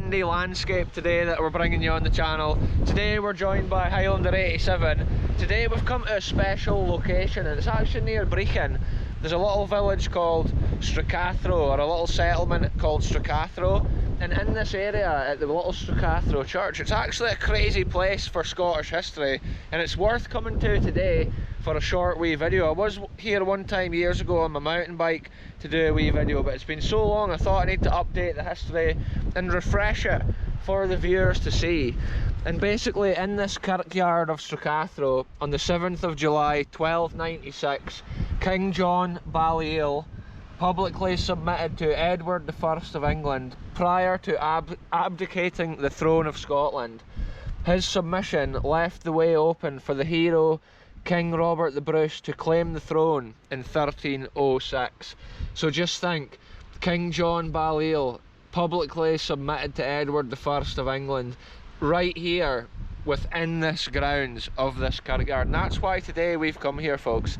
windy landscape today that we're bringing you on the channel. Today we're joined by Highlander 87. Today we've come to a special location, and it's actually near Brechin. There's a little village called Stracathro, or a little settlement called Stracathro, and in this area at the little Stracathro church, it's actually a crazy place for Scottish history, and it's worth coming to today for a short wee video. I was here one time years ago on my mountain bike to do a wee video, but it's been so long I thought I need to update the history and refresh it for the viewers to see. And basically in this kirkyard of Stracathro, on the 7th of July 1296, King John Balliol publicly submitted to Edward I of England prior to abdicating the throne of Scotland. His submission left the way open for the hero King Robert the Bruce to claim the throne in 1306. So just think, King John Balliol publicly submitted to Edward I of England right here within this grounds of this kirkyard, and that's why today we've come here, folks.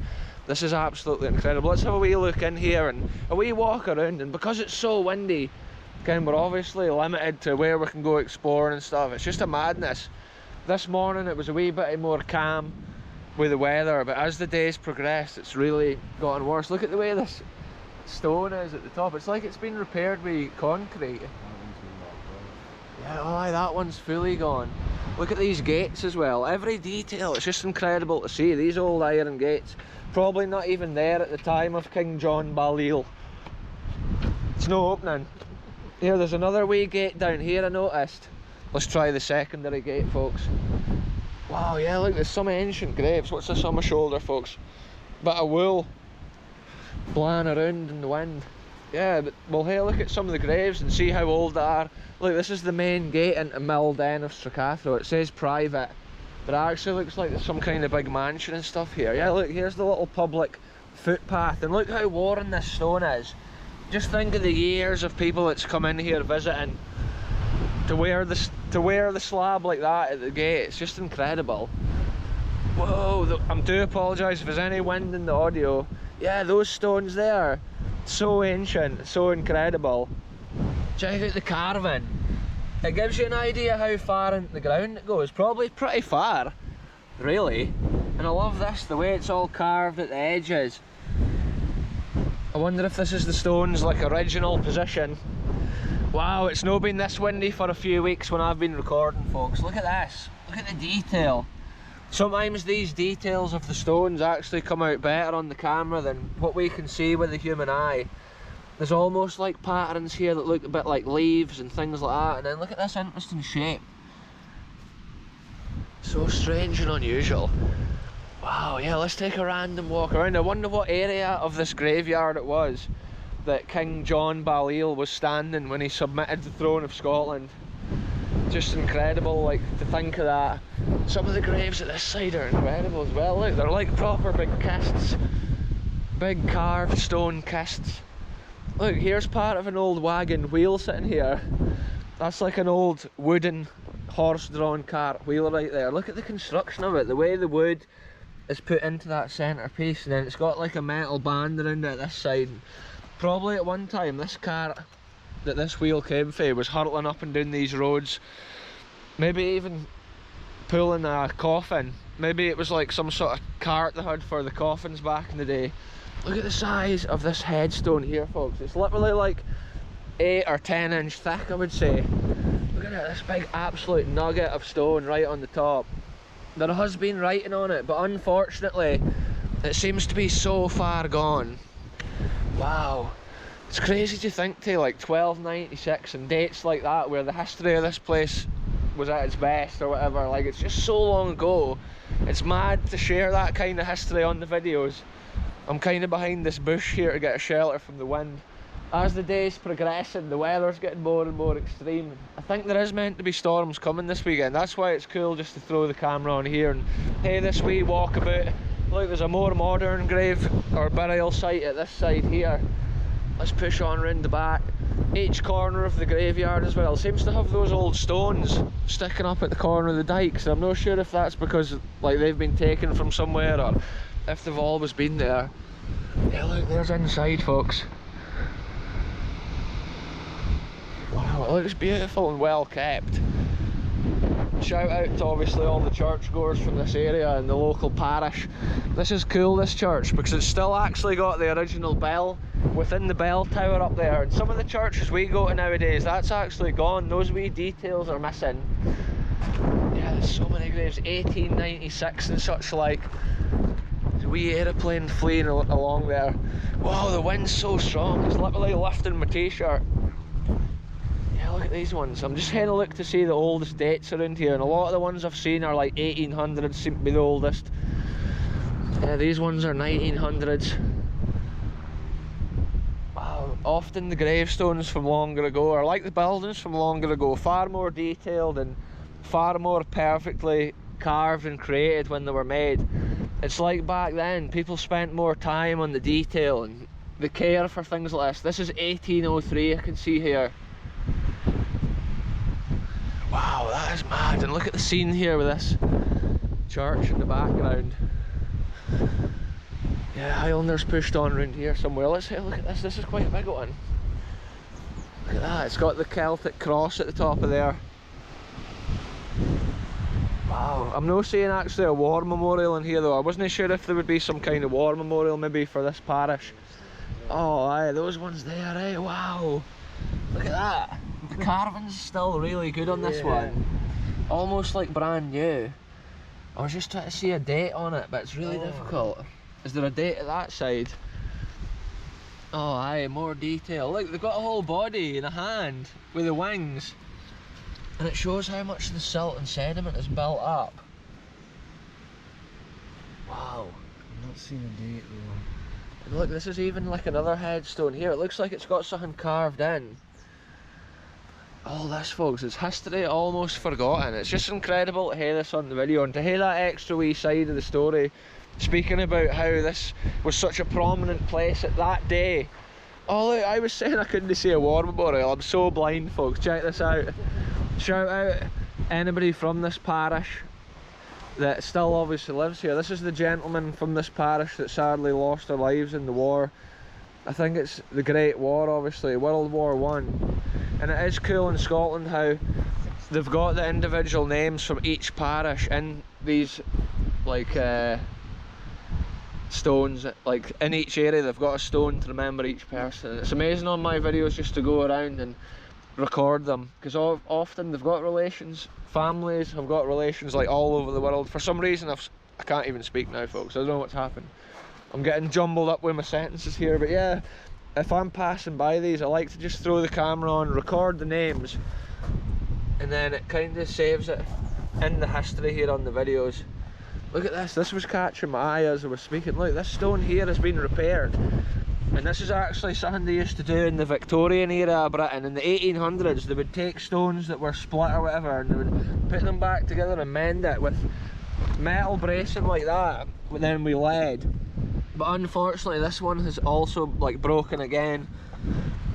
This is absolutely incredible. Let's have a wee look in here and a wee walk around, and because it's so windy, again, we're obviously limited to where we can go exploring and stuff. It's just a madness. This morning it was a wee bit more calm with the weather, but as the days progressed it's really gotten worse. Look at the way this stone is at the top. It's like it's been repaired with concrete. Yeah, oh aye, that one's fully gone. Look at these gates as well, every detail, it's just incredible to see. These old iron gates, probably not even there at the time of King John Balliol. It's no opening. Here, there's another wee gate down here I noticed. Let's try the secondary gate, folks. Wow, yeah, look, there's some ancient graves. What's this on my shoulder, folks? Bit of wool blowing around in the wind. Yeah, but we'll have a look at some of the graves and see how old they are. Look, this is the main gate into Mill Den of Stracathro. It says private, but it actually looks like there's some kind of big mansion and stuff here. Yeah, look, here's the little public footpath, and look how worn this stone is. Just think of the years of people that's come in here visiting to wear the slab like that at the gate. It's just incredible. Whoa, I do apologise if there's any wind in the audio. Yeah, those stones there, so ancient, so incredible. Check out the carving. It gives you an idea how far into the ground it goes. Probably pretty far, really. And I love this, the way it's all carved at the edges. I wonder if this is the stone's like original position. Wow, it's not been this windy for a few weeks when I've been recording, folks. Look at this, look at the detail. Sometimes these details of the stones actually come out better on the camera than what we can see with the human eye. There's almost like patterns here that look a bit like leaves and things like that, and then look at this interesting shape. So strange and unusual. Wow, yeah, let's take a random walk around. I wonder what area of this graveyard it was that King John Balliol was standing when he submitted the throne of Scotland. Just incredible, like, to think of that. Some of the graves at this side are incredible as well. Look, they're like proper big kists, big carved stone kists. Look, here's part of an old wagon wheel sitting here. That's like an old wooden horse-drawn cart wheel right there. Look at the construction of it, the way the wood is put into that centre piece, and then it's got like a metal band around it this side. Probably at one time this cart that this wheel came from was hurtling up and down these roads, maybe even pulling a coffin. Maybe it was like some sort of cart they had for the coffins back in the day. Look at the size of this headstone here, folks. It's literally like 8 or 10 inch thick, I would say. Look at it, this big absolute nugget of stone right on the top. There has been writing on it, but unfortunately it seems to be so far gone. Wow, it's crazy to think to like 1296 and dates like that where the history of this place was at its best or whatever. Like, it's just so long ago. It's mad to share that kind of history on the videos. I'm kind of behind this bush here to get a shelter from the wind. As the days progressing, the weather's getting more and more extreme. I think there is meant to be storms coming this weekend. That's why it's cool just to throw the camera on here and hey, this wee walkabout. Look, there's a more modern grave or burial site at this side here. Let's push on round the back. Each corner of the graveyard as well seems to have those old stones sticking up at the corner of the dikes. I'm not sure if that's because like they've been taken from somewhere or if they've always been there. Yeah, look, there's inside, folks. Wow, it looks beautiful and well kept. Shout out to obviously all the churchgoers from this area and the local parish. This is cool, this church, because it's still actually got the original bell within the bell tower up there. And some of the churches we go to nowadays, that's actually gone. Those wee details are missing. Yeah, there's so many graves. 1896 and such like. There's a wee aeroplane fleeing along there. Wow, the wind's so strong, it's literally lifting my t-shirt. Yeah, look at these ones. I'm just having a look to see the oldest dates around here, and a lot of the ones I've seen are like 1800s, seem to be the oldest. Yeah, these ones are 1900s. Wow, often the gravestones from longer ago are like the buildings from longer ago, far more detailed and far more perfectly carved and created when they were made. It's like back then, people spent more time on the detail and the care for things like this. This is 1803, I can see here. Wow, that is mad. And look at the scene here with this church in the background. Yeah, Highlanders pushed on around here somewhere. Let's have a look at this. This is quite a big one. Look at that. It's got the Celtic cross at the top of there. Wow, I'm not seeing actually a war memorial in here though. I wasn't sure if there would be some kind of war memorial maybe for this parish. Oh aye, those ones there, eh? Wow, look at that. The carving's still really good on this one. Almost like brand new. I was just trying to see a date on it, but it's really difficult. Is there a date at that side? Oh aye, more detail. Look, they've got a whole body and a hand with the wings. And it shows how much the silt and sediment is built up. Wow. I'm not seeing a date though. And look, this is even like another headstone here. It looks like it's got something carved in. All this, folks, is history almost forgotten. It's just incredible to hear this on the video and to hear that extra wee side of the story, speaking about how this was such a prominent place at that day. Oh look, I was saying I couldn't see a war memorial. I'm so blind, folks. Check this out. Shout out anybody from this parish that still obviously lives here. This is the gentleman from this parish that sadly lost their lives in the war. I think it's the Great War, obviously, World War I. And it is cool in Scotland how they've got the individual names from each parish in these like stones. Like in each area they've got a stone to remember each person. It's amazing on my videos just to go around and record them, because often they've got relations, families have got relations like all over the world. For some reason I can't even speak now, folks. I don't know what's happened. I'm getting jumbled up with my sentences here, but yeah, if I'm passing by these I like to just throw the camera on, record the names, and then it kind of saves it in the history here on the videos. Look at this. This was catching my eye as I was speaking. Look, this stone here has been repaired. And this is actually something they used to do in the Victorian era of Britain. In the 1800s, they would take stones that were split or whatever and they would put them back together and mend it with metal bracing like that, but then with lead. But unfortunately, this one has also like broken again.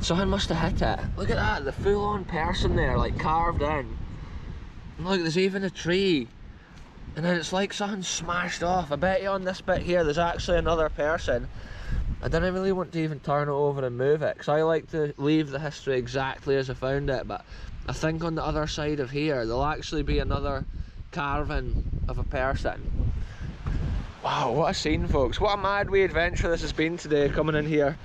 Something must have hit it. Look at that, the full-on person there, like carved in. And look, there's even a tree. And then it's like something smashed off. I bet you on this bit here, there's actually another person. I didn't really want to even turn it over and move it, because I like to leave the history exactly as I found it, but I think on the other side of here there'll actually be another carving of a person. Wow, what a scene, folks. What a mad wee adventure this has been today, coming in here.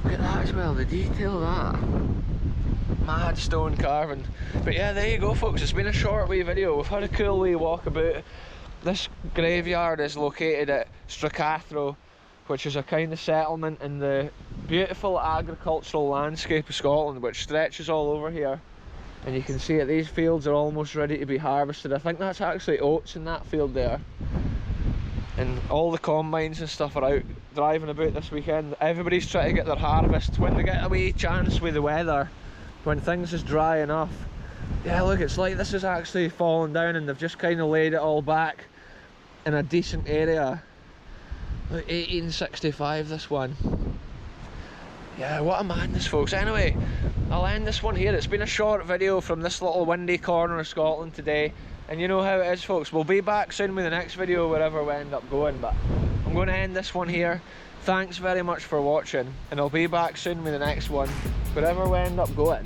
Look at that as well, the detail of that. Mad stone carving. But yeah, there you go, folks. It's been a short wee video. We've had a cool wee walk about. This graveyard is located at Stracathro, which is a kind of settlement in the beautiful agricultural landscape of Scotland, which stretches all over here. And you can see it, these fields are almost ready to be harvested. I think that's actually oats in that field there. And all the combines and stuff are out driving about this weekend. Everybody's trying to get their harvest when they get a wee chance with the weather, when things is dry enough. Yeah, look, it's like this is actually falling down and they've just kind of laid it all back in a decent area. Like 1865, this one. Yeah, what a madness, folks. Anyway, I'll end this one here. It's been a short video from this little windy corner of Scotland today, and you know how it is, folks. We'll be back soon with the next video wherever we end up going, but I'm going to end this one here. Thanks very much for watching, and I'll be back soon with the next one wherever we end up going.